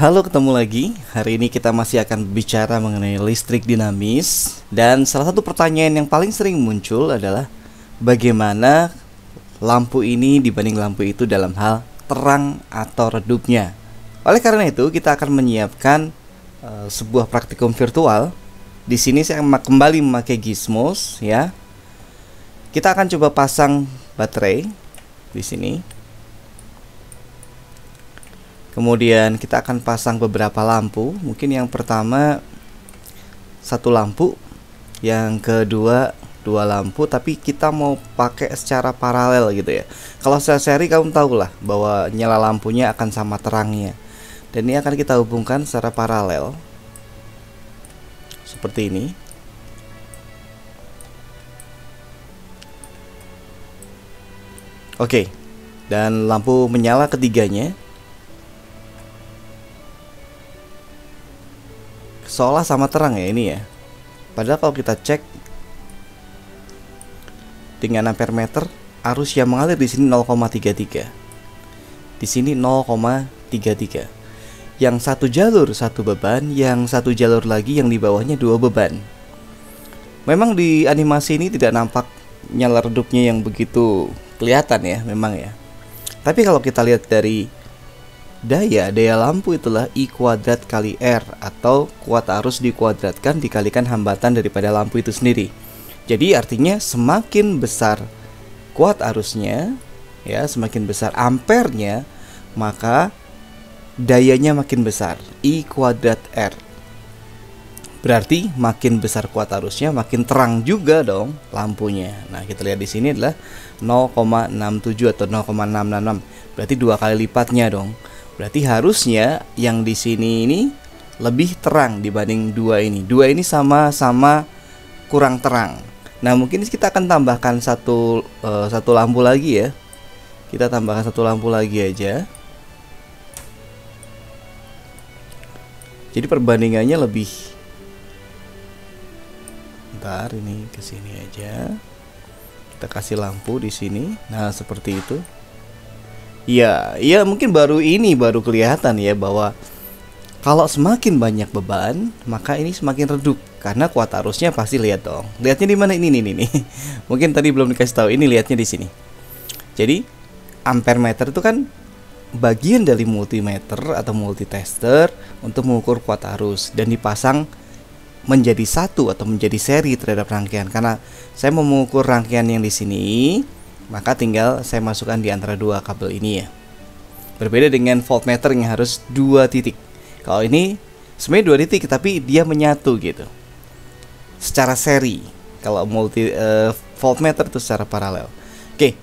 Halo, ketemu lagi. Hari ini kita masih akan bicara mengenai listrik dinamis. Dan salah satu pertanyaan yang paling sering muncul adalah bagaimana lampu ini dibanding lampu itu dalam hal terang atau redupnya. Oleh karena itu, kita akan menyiapkan sebuah praktikum virtual. Di sini saya kembali memakai Gizmos ya. Kita akan coba pasang baterai di sini. Kemudian kita akan pasang beberapa lampu. Mungkin yang pertama satu lampu, yang kedua dua lampu, tapi kita mau pakai secara paralel gitu ya. Kalau secara seri kamu tahu lah bahwa nyala lampunya akan sama terangnya. Dan ini akan kita hubungkan secara paralel seperti ini. Oke. Dan lampu menyala ketiganya. Seolah sama terang ya ini ya. Padahal kalau kita cek dengan ampere meter, arus yang mengalir di sini 0,33. Di sini 0,33. Yang satu jalur satu beban, yang satu jalur lagi yang di bawahnya dua beban. Memang di animasi ini tidak nampak nyala redupnya yang begitu kelihatan ya, memang ya. Tapi kalau kita lihat dari daya lampu itulah I kuadrat kali R, atau kuat arus dikuadratkan dikalikan hambatan daripada lampu itu sendiri. Jadi artinya semakin besar kuat arusnya ya, semakin besar ampernya, maka dayanya makin besar, I kuadrat R. Berarti makin besar kuat arusnya, makin terang juga dong lampunya. Nah, kita lihat di sini adalah 0,67 atau 0,666. Berarti dua kali lipatnya dong. Berarti harusnya yang di sini ini lebih terang dibanding dua ini. Dua ini sama-sama kurang terang. Nah, mungkin kita akan tambahkan satu lampu lagi ya. Kita tambahkan satu lampu lagi aja. Jadi perbandingannya lebih. Bentar, ini ke sini aja. Kita kasih lampu di sini. Nah, seperti itu. Iya, mungkin baru kelihatan ya bahwa kalau semakin banyak beban, maka ini semakin redup karena kuat arusnya pasti lihat dong. Lihatnya di mana ini nih. Mungkin tadi belum dikasih tahu, ini lihatnya di sini. Jadi ampere meter itu kan bagian dari multimeter atau multitester untuk mengukur kuat arus dan dipasang menjadi satu atau menjadi seri terhadap rangkaian. Karena saya mau mengukur rangkaian yang di sini, maka tinggal saya masukkan di antara dua kabel ini ya. Berbeda dengan voltmeter yang harus dua titik. Kalau ini sebenarnya dua titik tapi dia menyatu gitu, secara seri. Kalau voltmeter itu secara paralel. Oke,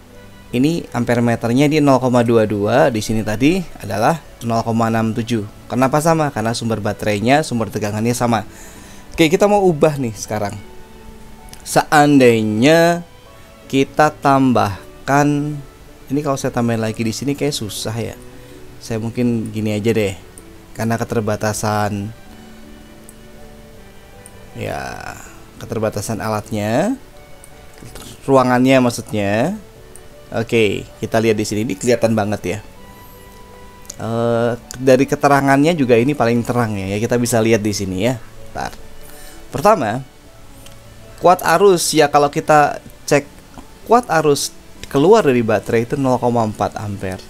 ini ampere meternya di 0,22. Di sini tadi adalah 0,67. Kenapa sama? Karena sumber baterainya, sumber tegangannya sama. Oke, kita mau ubah nih sekarang. Seandainya kita tambahkan, ini kalau saya tambahin lagi di sini kayak susah ya. Saya mungkin gini aja deh, karena keterbatasan alatnya, ruangannya maksudnya. Oke, kita lihat di sini, ini kelihatan banget ya. Dari keterangannya juga ini paling terang ya. Kita bisa lihat di sini ya. Bentar. Pertama, kuat arus ya, kalau kita cek kuat arus keluar dari baterai itu 0,4 ampere.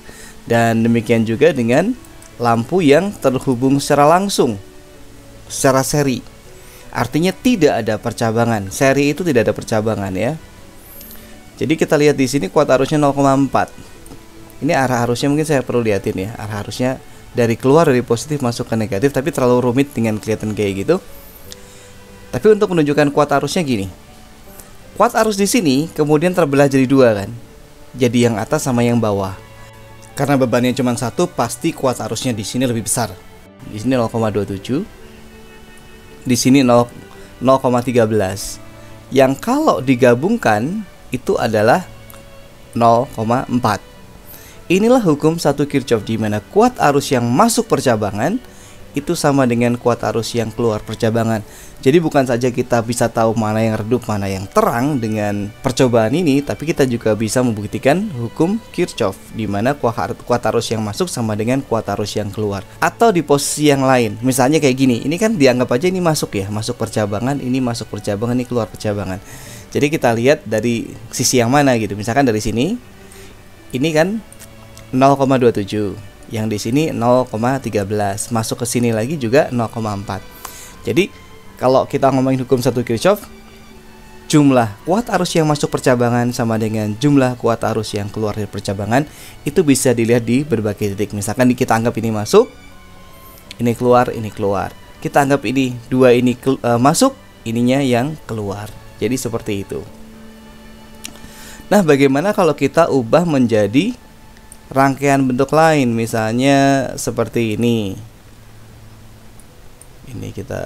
Dan demikian juga dengan lampu yang terhubung secara langsung, secara seri. Artinya tidak ada percabangan. Seri itu tidak ada percabangan ya. Jadi kita lihat di sini kuat arusnya 0,4. Ini arah arusnya mungkin saya perlu lihatin ya. Arah arusnya dari keluar dari positif masuk ke negatif, tapi terlalu rumit dengan kelihatan kayak gitu. Tapi untuk menunjukkan kuat arusnya gini. Kuat arus di sini kemudian terbelah jadi dua kan. Jadi yang atas sama yang bawah. Karena bebannya cuma satu, pasti kuat arusnya di sini lebih besar. Di sini 0,27. Di sini 0,13. Yang kalau digabungkan itu adalah 0,4. Inilah hukum satu Kirchhoff, di mana kuat arus yang masuk percabangan itu sama dengan kuat arus yang keluar percabangan. Jadi bukan saja kita bisa tahu mana yang redup, mana yang terang dengan percobaan ini, tapi kita juga bisa membuktikan hukum Kirchhoff, di mana kuat arus yang masuk sama dengan kuat arus yang keluar. Atau di posisi yang lain, misalnya kayak gini, ini kan dianggap aja ini masuk ya, masuk percabangan, ini masuk percabangan, ini keluar percabangan. Jadi kita lihat dari sisi yang mana gitu. Misalkan dari sini, ini kan 0,27. Yang di sini 0,13, masuk ke sini lagi juga 0,4. Jadi kalau kita ngomongin hukum satu Kirchhoff, jumlah kuat arus yang masuk percabangan sama dengan jumlah kuat arus yang keluar dari percabangan, itu bisa dilihat di berbagai titik. Misalkan kita anggap ini masuk, ini keluar, ini keluar. Kita anggap ini dua ini masuk, ininya yang keluar. Jadi seperti itu. Nah, bagaimana kalau kita ubah menjadi rangkaian bentuk lain, misalnya seperti ini. Ini kita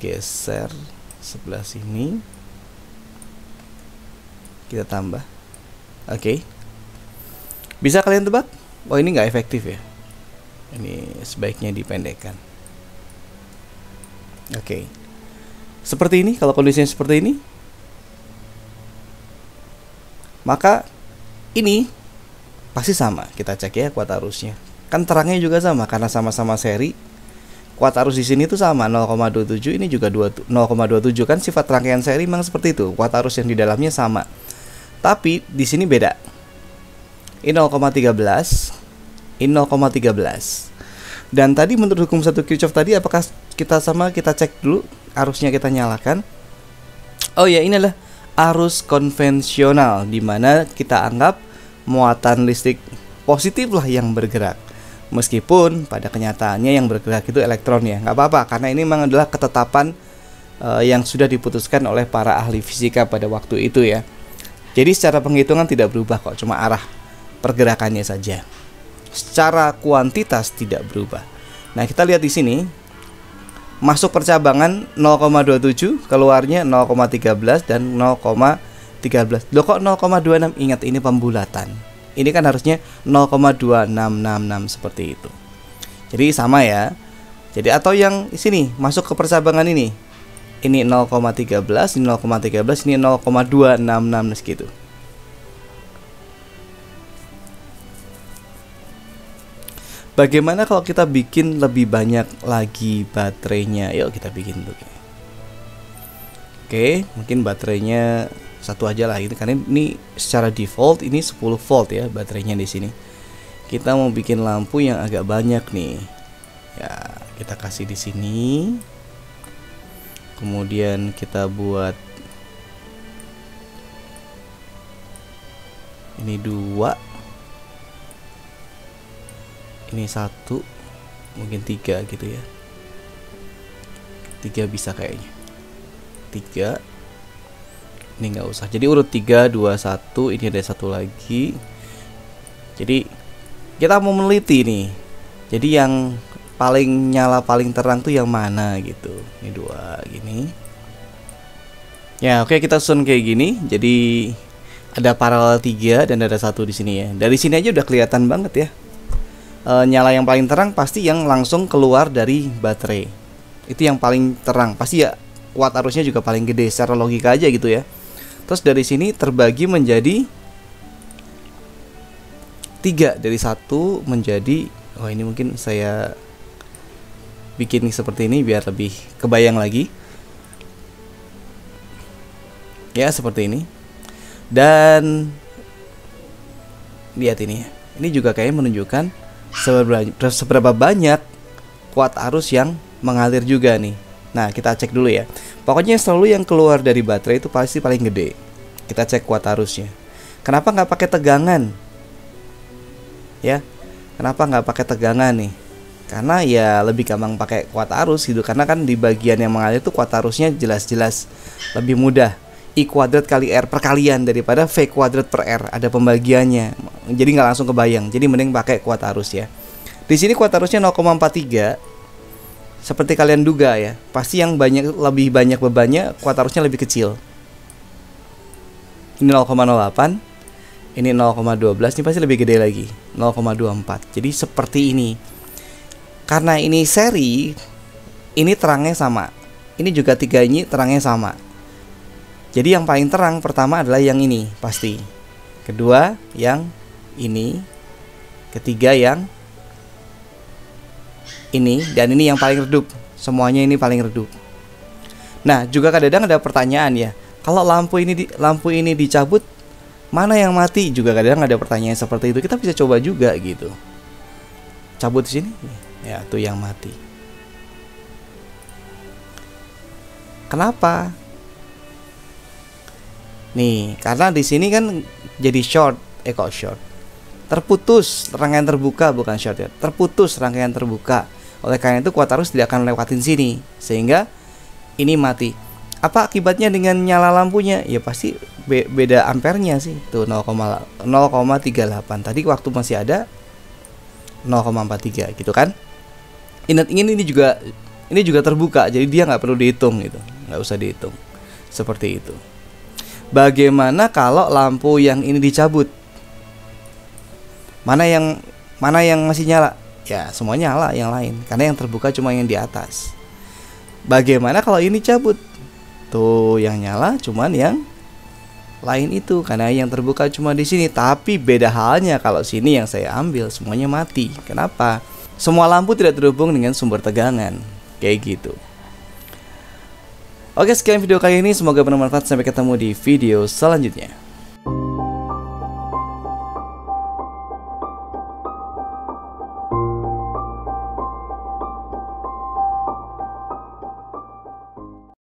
geser sebelah sini, kita tambah. Oke. Bisa kalian tebak? Oh, ini nggak efektif ya. Ini sebaiknya dipendekkan. Oke. Seperti ini, kalau kondisinya seperti ini, maka ini pasti sama. Kita cek ya kuat arusnya. Kan terangnya juga sama karena sama-sama seri. Kuat arus di sini tuh sama 0,27, ini juga 0,27 kan sifat rangkaian seri memang seperti itu. Kuat arus yang di dalamnya sama. Tapi di sini beda. Ini 0,13, ini 0,13. Dan tadi menurut hukum satu Kirchhoff tadi, apakah kita sama? Kita cek dulu arusnya, kita nyalakan. Oh ya, ini adalah arus konvensional, di mana kita anggap muatan listrik positif lah yang bergerak, meskipun pada kenyataannya yang bergerak itu elektron ya. Nggak apa-apa, karena ini memang adalah ketetapan yang sudah diputuskan oleh para ahli fisika pada waktu itu ya. Jadi secara penghitungan tidak berubah kok, cuma arah pergerakannya saja. Secara kuantitas tidak berubah. Nah, kita lihat di sini, masuk percabangan 0,27, keluarnya 0,13 dan 0,13. Loh kok 0,26? Ingat, ini pembulatan. Ini kan harusnya 0,2666 seperti itu. Jadi sama ya. Jadi atau yang di sini masuk ke percabangan ini. Ini 0,13, ini 0,13, ini 0,266 segitu. Bagaimana kalau kita bikin lebih banyak lagi baterainya? Yuk kita bikin dulu. Oke, mungkin baterainya satu aja lah gitu, karena ini secara default ini 10 volt ya baterainya di sini. Kita mau bikin lampu yang agak banyak nih. Ya, kita kasih di sini. Kemudian kita buat ini 2. Ini 1, mungkin 3 gitu ya. 3 bisa kayaknya. 3. Ini nggak usah. Jadi urut 3, 2, 1. Ini ada satu lagi. Jadi kita mau meneliti nih. Jadi yang paling nyala, paling terang tuh yang mana gitu. Ini 2 gini. Ya oke, kita susun kayak gini. Jadi ada paralel 3 dan ada 1 di sini ya. Dari sini aja udah kelihatan banget ya. Nyala yang paling terang pasti yang langsung keluar dari baterai. Itu yang paling terang. Pasti ya kuat arusnya juga paling gede secara logika aja gitu ya. Terus dari sini terbagi menjadi 3, dari 1 menjadi, oh ini mungkin saya bikin seperti ini biar lebih kebayang lagi. Ya seperti ini. Dan lihat ini. Ini juga kayaknya menunjukkan seberapa banyak kuat arus yang mengalir juga nih. Nah, kita cek dulu ya. Pokoknya selalu yang keluar dari baterai itu pasti paling gede. Kita cek kuat arusnya. Kenapa nggak pakai tegangan? Ya, kenapa nggak pakai tegangan nih? Karena ya lebih gampang pakai kuat arus gitu. Karena kan di bagian yang mengalir itu kuat arusnya jelas-jelas lebih mudah. I kuadrat kali R perkalian daripada V kuadrat per R, ada pembagiannya. Jadi nggak langsung kebayang. Jadi mending pakai kuat arus ya. Di sini kuat arusnya 0,43. seperti kalian duga ya, pasti yang lebih banyak bebannya kuat arusnya lebih kecil. Ini 0,08, ini 0,12, ini pasti lebih gede lagi, 0,24. Jadi seperti ini. Karena ini seri, ini terangnya sama. Ini juga 3 ini terangnya sama. Jadi yang paling terang pertama adalah yang ini pasti. Kedua yang ini. Ketiga yang ini. Dan ini yang paling redup. Semuanya ini paling redup. Nah juga kadang-kadang ada pertanyaan ya, kalau lampu ini dicabut, mana yang mati? Juga kadang ada pertanyaan seperti itu. Kita bisa coba juga gitu. Cabut di sini, ya tuh yang mati. Kenapa? Nih, karena di sini kan jadi short, short. Terputus rangkaian terbuka, bukan short ya. Terputus rangkaian terbuka. Oleh karena itu kuat arus tidak akan lewatin sini, sehingga ini mati. Apa akibatnya dengan nyala lampunya? Ya pasti beda ampernya sih. Tuh 0,38. Tadi waktu masih ada 0,43 gitu kan. Ingat ini juga terbuka, jadi dia nggak perlu dihitung gitu, nggak usah dihitung seperti itu. Bagaimana kalau lampu yang ini dicabut? Mana yang masih nyala? Ya semuanya nyala yang lain, karena yang terbuka cuma yang di atas. Bagaimana kalau ini cabut? Tuh yang nyala cuman yang lain itu, karena yang terbuka cuma di sini. Tapi beda halnya kalau sini yang saya ambil semuanya mati. Kenapa? Semua lampu tidak terhubung dengan sumber tegangan. Kayak gitu. Oke, sekian video kali ini, semoga bermanfaat. Sampai ketemu di video selanjutnya.